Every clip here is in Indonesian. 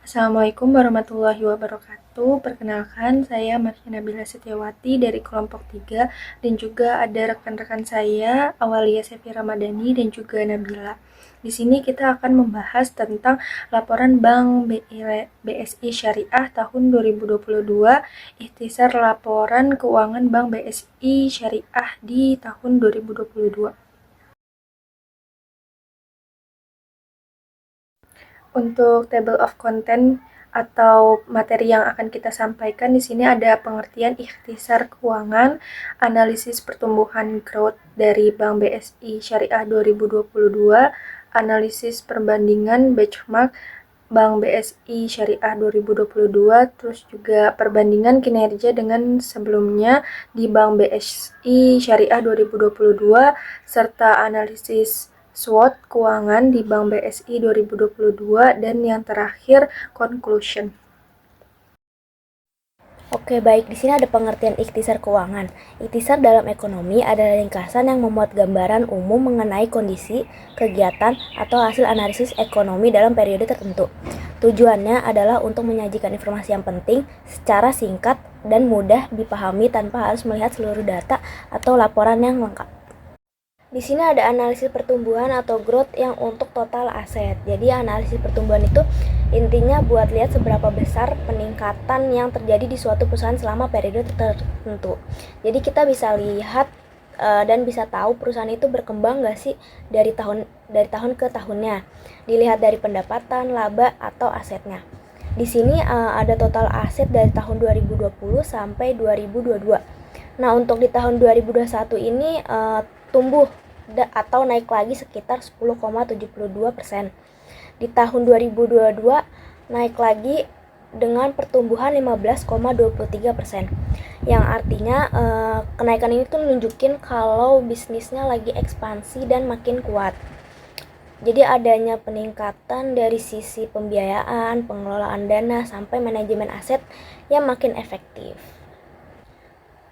Assalamualaikum warahmatullahi wabarakatuh. Perkenalkan, saya Maria Nabila Setiawati dari kelompok 3 dan juga ada rekan-rekan saya, Awalia Sefi Ramadhani dan juga Nabila. Di sini kita akan membahas tentang laporan Bank BSI Syariah tahun 2022, ikhtisar laporan keuangan Bank BSI Syariah di tahun 2022. Untuk table of content atau materi yang akan kita sampaikan di sini ada pengertian ikhtisar keuangan, analisis pertumbuhan growth dari Bank BSI Syariah 2022, analisis perbandingan benchmark Bank BSI Syariah 2022, terus juga perbandingan kinerja dengan sebelumnya di Bank BSI Syariah 2022, serta analisis SWOT keuangan di Bank BSI 2022, dan yang terakhir conclusion. Oke, baik. Di sini ada pengertian ikhtisar keuangan. Ikhtisar dalam ekonomi adalah ringkasan yang memuat gambaran umum mengenai kondisi, kegiatan, atau hasil analisis ekonomi dalam periode tertentu. Tujuannya adalah untuk menyajikan informasi yang penting secara singkat dan mudah dipahami tanpa harus melihat seluruh data atau laporan yang lengkap. Di sini ada analisis pertumbuhan atau growth yang untuk total aset. Jadi analisis pertumbuhan itu intinya buat lihat seberapa besar peningkatan yang terjadi di suatu perusahaan selama periode tertentu. Jadi kita bisa lihat dan bisa tahu perusahaan itu berkembang nggak sih dari tahun ke tahunnya. Dilihat dari pendapatan, laba atau asetnya. Di sini ada total aset dari tahun 2020 sampai 2022. Nah, untuk di tahun 2021 ini tumbuh atau naik lagi sekitar 10,72%. Di tahun 2022 naik lagi dengan pertumbuhan 15,23%. Yang artinya kenaikan ini tuh nunjukin kalau bisnisnya lagi ekspansi dan makin kuat. Jadi adanya peningkatan dari sisi pembiayaan, pengelolaan dana, sampai manajemen aset yang makin efektif.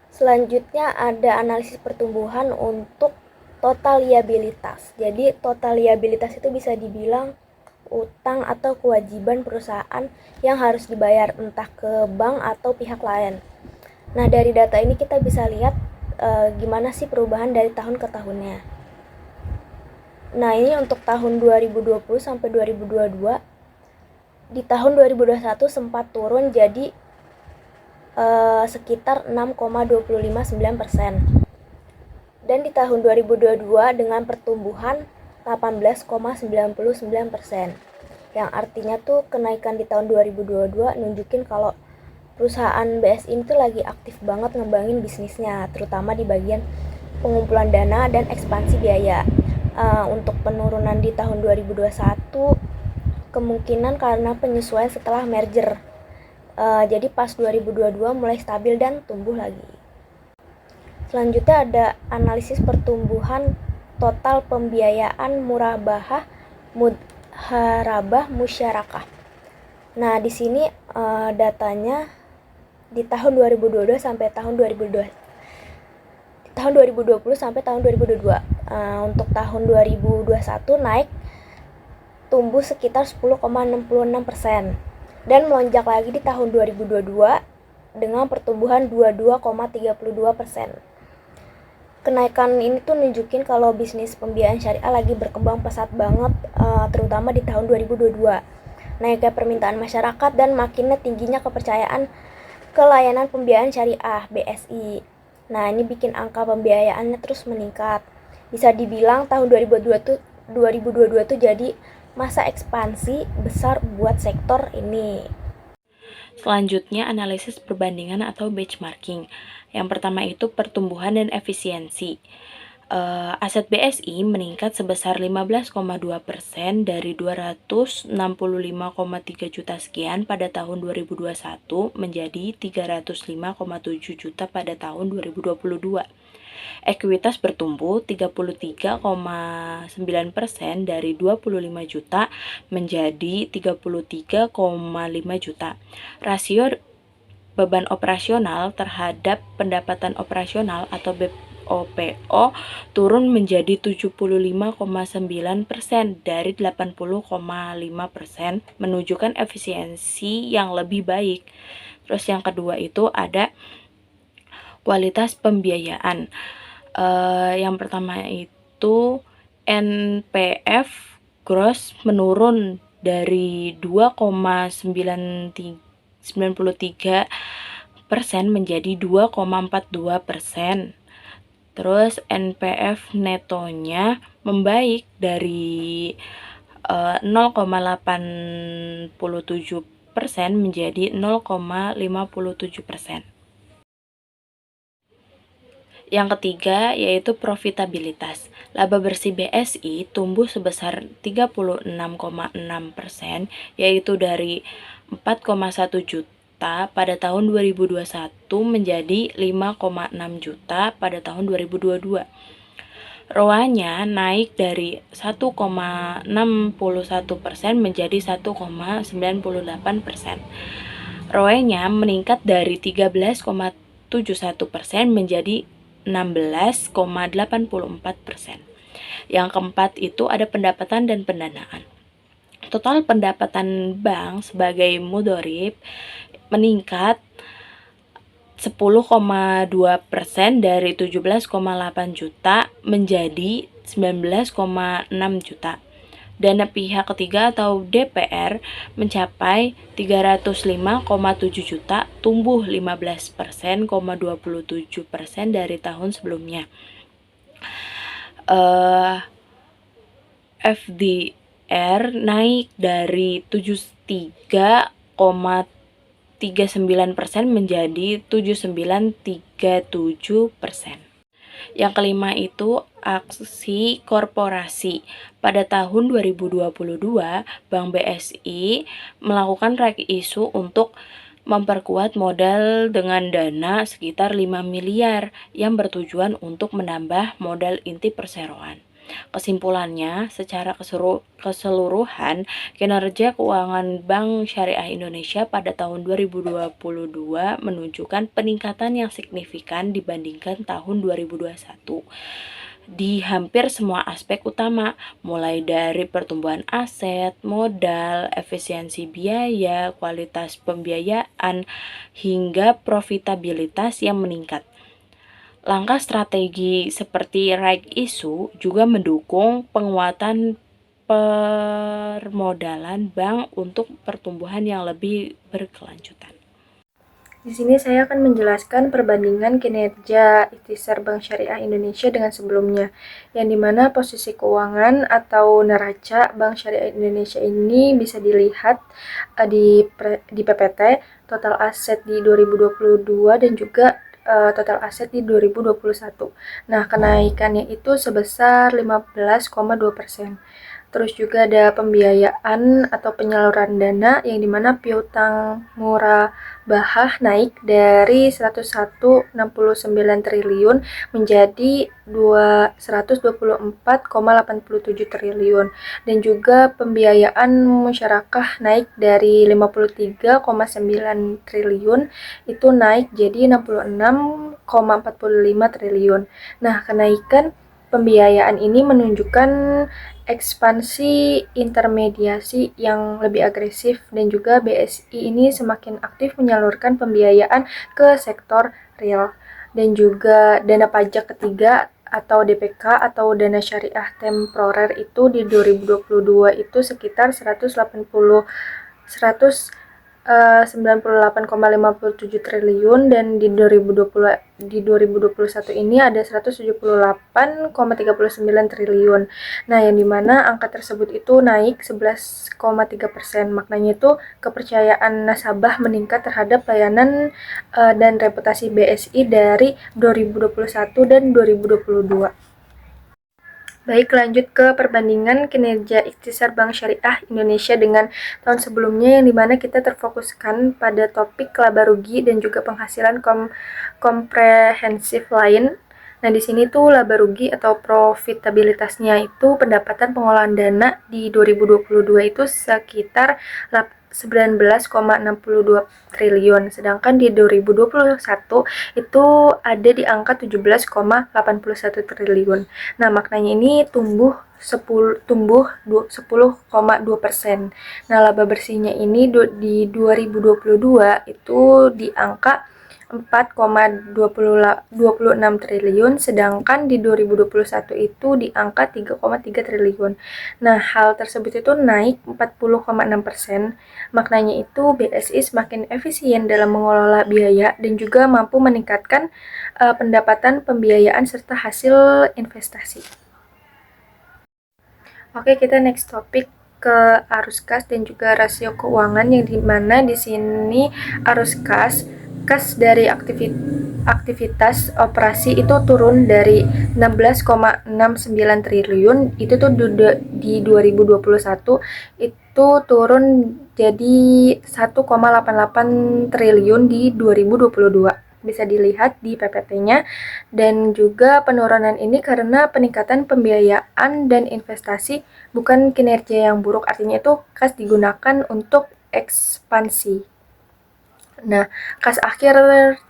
Selanjutnya ada analisis pertumbuhan untuk total liabilitas. Jadi total liabilitas itu bisa dibilang utang atau kewajiban perusahaan yang harus dibayar entah ke bank atau pihak lain. Nah, dari data ini kita bisa lihat gimana sih perubahan dari tahun ke tahunnya. Nah, ini untuk tahun 2020 sampai 2022. Di tahun 2021 sempat turun jadi sekitar 6,259%. Dan di tahun 2022 dengan pertumbuhan 18,99%. Yang artinya tuh kenaikan di tahun 2022 nunjukin kalau perusahaan BSI ini tuh lagi aktif banget ngembangin bisnisnya, terutama di bagian pengumpulan dana dan ekspansi biaya. Untuk penurunan di tahun 2021 kemungkinan karena penyesuaian setelah merger. Jadi pas 2022 mulai stabil dan tumbuh lagi. Selanjutnya ada analisis pertumbuhan total pembiayaan murabahah mudharabah musyarakah. Nah, di sini datanya di tahun 2022 sampai tahun 2022. Tahun 2020 sampai tahun 2022. Untuk tahun 2021 naik tumbuh sekitar 10,66% dan melonjak lagi di tahun 2022 dengan pertumbuhan 22,32%. Kenaikan ini tuh nunjukin kalau bisnis pembiayaan syariah lagi berkembang pesat banget, terutama di tahun 2022. Naiknya permintaan masyarakat dan makinnya tingginya kepercayaan ke layanan pembiayaan syariah BSI. Nah, ini bikin angka pembiayaannya terus meningkat. Bisa dibilang tahun 2022 tuh jadi masa ekspansi besar buat sektor ini. Selanjutnya, analisis perbandingan atau benchmarking. Yang pertama itu pertumbuhan dan efisiensi. Aset BSI meningkat sebesar 15,2% dari 265,3 juta sekian pada tahun 2021 menjadi 305,7 juta pada tahun 2022. Ekuitas bertumbuh 33,9% dari 25 juta menjadi 33,5 juta. Rasio beban operasional terhadap pendapatan operasional atau ROPO turun menjadi 75,9% dari 80,5%, menunjukkan efisiensi yang lebih baik. Terus yang kedua itu ada kualitas pembiayaan. Yang pertama itu NPF gross menurun dari 2,93% menjadi 2,42%. Terus NPF netonya membaik dari 0,87% menjadi 0,57%. Yang ketiga yaitu profitabilitas. Laba bersih BSI tumbuh sebesar 36,6%, yaitu dari 4,1 juta pada tahun 2021 menjadi 5,6 juta pada tahun 2022. ROA-nya naik dari 1,61% menjadi 1,98%. ROE-nya meningkat dari 13,71% menjadi 16,84%. Yang keempat itu ada pendapatan dan pendanaan. Total pendapatan bank sebagai mudhorib meningkat 10,2% dari 17,8 juta menjadi 19,6 juta. Dana pihak ketiga atau DPR mencapai 305,7 juta, tumbuh 15,27% dari tahun sebelumnya. FDR naik dari 73,39% menjadi 79,37%. Yang kelima itu aksi korporasi. Pada tahun 2022, Bank BSI melakukan right issue untuk memperkuat modal dengan dana sekitar 5 miliar yang bertujuan untuk menambah modal inti perseroan. Kesimpulannya, secara keseluruhan, kinerja keuangan Bank Syariah Indonesia pada tahun 2022 menunjukkan peningkatan yang signifikan dibandingkan tahun 2021 di hampir semua aspek utama, mulai dari pertumbuhan aset, modal, efisiensi biaya, kualitas pembiayaan, hingga profitabilitas yang meningkat. Langkah strategi seperti right issue juga mendukung penguatan permodalan bank untuk pertumbuhan yang lebih berkelanjutan. Di sini saya akan menjelaskan perbandingan kinerja ikhtisar Bank Syariah Indonesia dengan sebelumnya, yang dimana posisi keuangan atau neraca Bank Syariah Indonesia ini bisa dilihat di PPT, total aset di 2022 dan juga total aset di 2021. Nah, kenaikannya itu sebesar 15,2%. Terus juga ada pembiayaan atau penyaluran dana yang dimana piutang murabahah naik dari 101,69 triliun menjadi 124,87 triliun, dan juga pembiayaan musyarakah naik dari 53,9 triliun itu naik jadi 66,45 triliun. Nah, kenaikan pembiayaan ini menunjukkan ekspansi intermediasi yang lebih agresif, dan juga BSI ini semakin aktif menyalurkan pembiayaan ke sektor real. Dan juga dana pajak ketiga atau DPK atau dana syariah temporer itu di 2022 itu sekitar 98,57 triliun, dan di 2021 ini ada 178,39 triliun. Nah, yang dimana angka tersebut itu naik 11,3%. Maknanya itu kepercayaan nasabah meningkat terhadap layanan dan reputasi BSI dari 2021 dan 2022. Baik, lanjut ke perbandingan kinerja ikhtisar Bank Syariah Indonesia dengan tahun sebelumnya, yang dimana kita terfokuskan pada topik laba rugi dan juga penghasilan komprehensif lain. Nah, di sini tuh laba rugi atau profitabilitasnya itu pendapatan pengolahan dana di 2022 itu sekitar 19,62 triliun, sedangkan di 2021 itu ada di angka 17,81 triliun. Nah, maknanya ini tumbuh 10,2%. Nah, laba bersihnya ini di 2022 itu di angka 4,26 triliun, sedangkan di 2021 itu di angka 3,3 triliun. Nah, hal tersebut itu naik 40,6%. Maknanya itu BSI semakin efisien dalam mengelola biaya dan juga mampu meningkatkan pendapatan pembiayaan serta hasil investasi. Oke, kita next topik ke arus kas dan juga rasio keuangan, yang dimana di sini arus kas dari aktivitas operasi itu turun dari 16,69 triliun itu tuh di 2021 itu turun jadi 1,88 triliun di 2022. Bisa dilihat di PPT-nya. Dan juga penurunan ini karena peningkatan pembiayaan dan investasi, bukan kinerja yang buruk. Artinya itu kas digunakan untuk ekspansi. Nah, kas akhir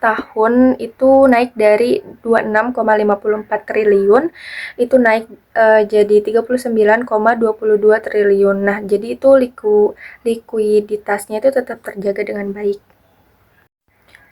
tahun itu naik dari 26,54 triliun itu naik jadi 39,22 triliun. Nah, jadi itu likuiditasnya itu tetap terjaga dengan baik.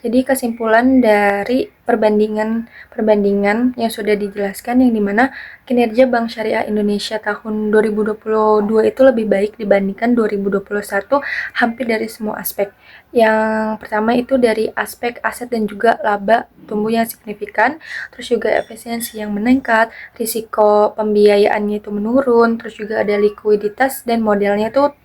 Jadi kesimpulan dari perbandingan yang sudah dijelaskan, yang dimana kinerja Bank Syariah Indonesia tahun 2022 itu lebih baik dibandingkan 2021 hampir dari semua aspek. Yang pertama itu dari aspek aset dan juga laba tumbuh yang signifikan, terus juga efisiensi yang meningkat, risiko pembiayaannya itu menurun, terus juga ada likuiditas dan modalnya itu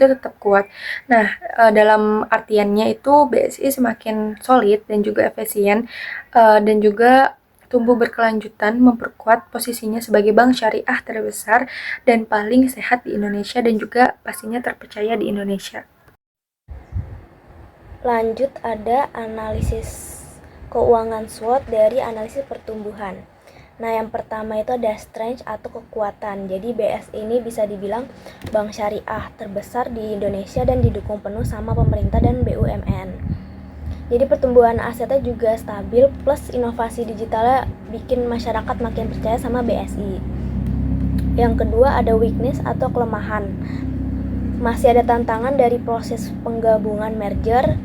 tetap kuat. Nah, dalam artiannya itu BSI semakin solid dan juga efisien, dan juga tumbuh berkelanjutan, memperkuat posisinya sebagai bank syariah terbesar dan paling sehat di Indonesia dan juga pastinya terpercaya di Indonesia. Lanjut, ada analisis keuangan SWOT dari analisis pertumbuhan. Nah, yang pertama itu ada strength atau kekuatan. Jadi BSI ini bisa dibilang bank syariah terbesar di Indonesia dan didukung penuh sama pemerintah dan BUMN. Jadi pertumbuhan asetnya juga stabil, plus inovasi digitalnya bikin masyarakat makin percaya sama BSI. Yang kedua ada weakness atau kelemahan. Masih ada tantangan dari proses penggabungan merger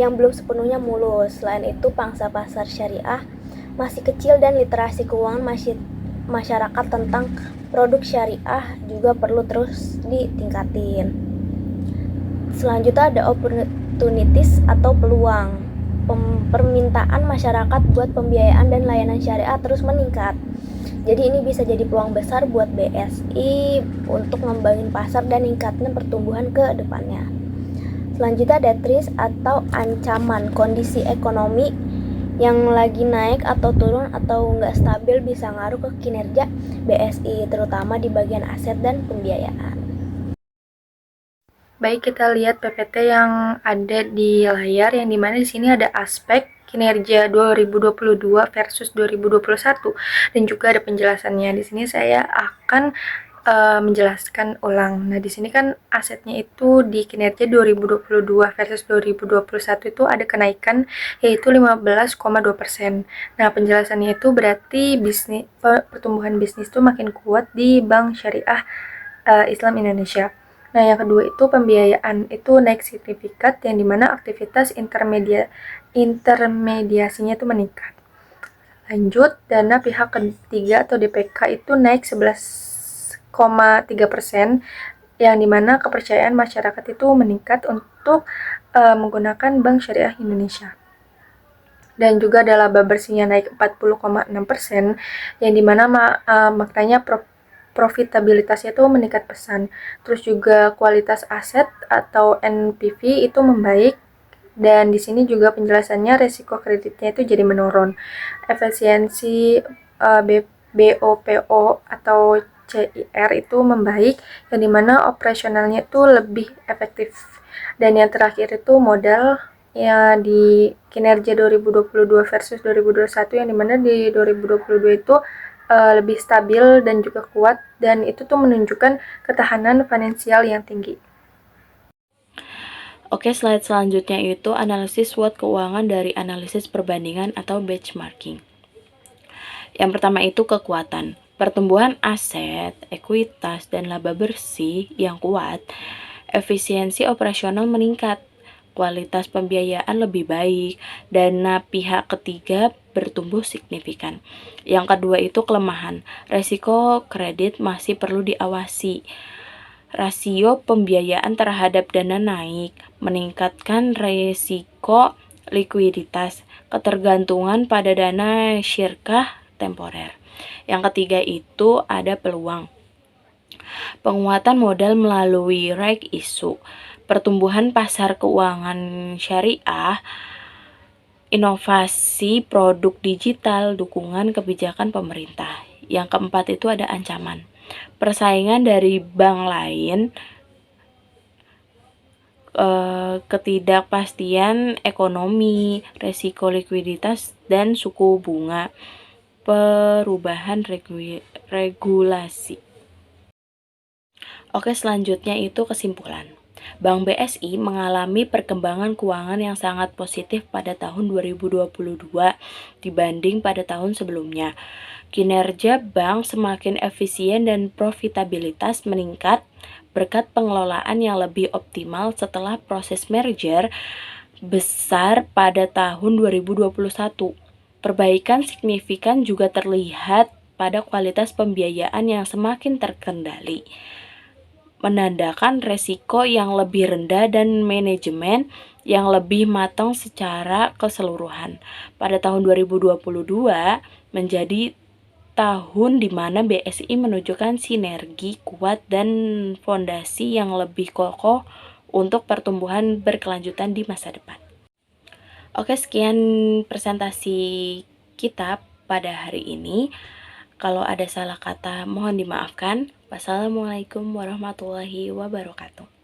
yang belum sepenuhnya mulus. Selain itu, pangsa pasar syariah masih kecil dan literasi keuangan masyarakat tentang produk syariah juga perlu terus ditingkatin. Selanjutnya ada opportunities atau peluang. Permintaan masyarakat buat pembiayaan dan layanan syariah terus meningkat. Jadi ini bisa jadi peluang besar buat BSI untuk ngembangin pasar dan ningkatin pertumbuhan ke depannya. Selanjutnya ada risk atau ancaman. Kondisi ekonomi yang lagi naik atau turun atau nggak stabil bisa ngaruh ke kinerja BSI, terutama di bagian aset dan pembiayaan. Baik, kita lihat PPT yang ada di layar, yang dimana di sini ada aspek kinerja 2022 versus 2021 dan juga ada penjelasannya. Di sini saya akan menjelaskan ulang. Nah, di sini kan asetnya itu di kinerja 2022 versus 2021 itu ada kenaikan yaitu 15,2%. Nah, penjelasannya itu berarti pertumbuhan bisnis itu makin kuat di Bank Syariah Islam Indonesia. Nah, yang kedua itu pembiayaan itu naik signifikan, yang dimana aktivitas intermediasinya itu meningkat. Lanjut, dana pihak ketiga atau DPK itu naik 11,3%, yang dimana kepercayaan masyarakat itu meningkat untuk menggunakan Bank Syariah Indonesia. Dan juga ada laba bersihnya naik 40,6%, yang dimana maknanya profitabilitasnya itu meningkat pesat. Terus juga kualitas aset atau NPV itu membaik, dan di sini juga penjelasannya resiko kreditnya itu jadi menurun. Efisiensi BOPO atau CIR itu membaik, yang dimana operasionalnya itu lebih efektif. Dan yang terakhir itu modal ya di kinerja 2022 versus 2021, yang dimana di 2022 itu lebih stabil dan juga kuat, dan itu tuh menunjukkan ketahanan finansial yang tinggi. Oke, slide selanjutnya itu analisis SWOT keuangan dari analisis perbandingan atau benchmarking. Yang pertama itu kekuatan. Pertumbuhan aset, ekuitas, dan laba bersih yang kuat, efisiensi operasional meningkat, kualitas pembiayaan lebih baik, dana pihak ketiga bertumbuh signifikan. Yang kedua itu kelemahan, resiko kredit masih perlu diawasi. Rasio pembiayaan terhadap dana naik, meningkatkan resiko likuiditas, ketergantungan pada dana syirkah temporer. Yang ketiga itu ada peluang. Penguatan modal melalui right issue, pertumbuhan pasar keuangan syariah, inovasi produk digital, dukungan kebijakan pemerintah. Yang keempat itu ada ancaman. Persaingan dari bank lain, ketidakpastian ekonomi, resiko likuiditas, dan suku bunga, perubahan regulasi. Oke, selanjutnya itu kesimpulan. Bank BSI mengalami perkembangan keuangan yang sangat positif pada tahun 2022 dibanding pada tahun sebelumnya. Kinerja bank semakin efisien dan profitabilitas meningkat berkat pengelolaan yang lebih optimal setelah proses merger besar pada tahun 2021. Perbaikan signifikan juga terlihat pada kualitas pembiayaan yang semakin terkendali, menandakan resiko yang lebih rendah dan manajemen yang lebih matang secara keseluruhan. Pada tahun 2022 menjadi tahun di mana BSI menunjukkan sinergi kuat dan fondasi yang lebih kokoh untuk pertumbuhan berkelanjutan di masa depan. Oke, sekian presentasi kita pada hari ini. Kalau ada salah kata mohon dimaafkan. Wassalamualaikum warahmatullahi wabarakatuh.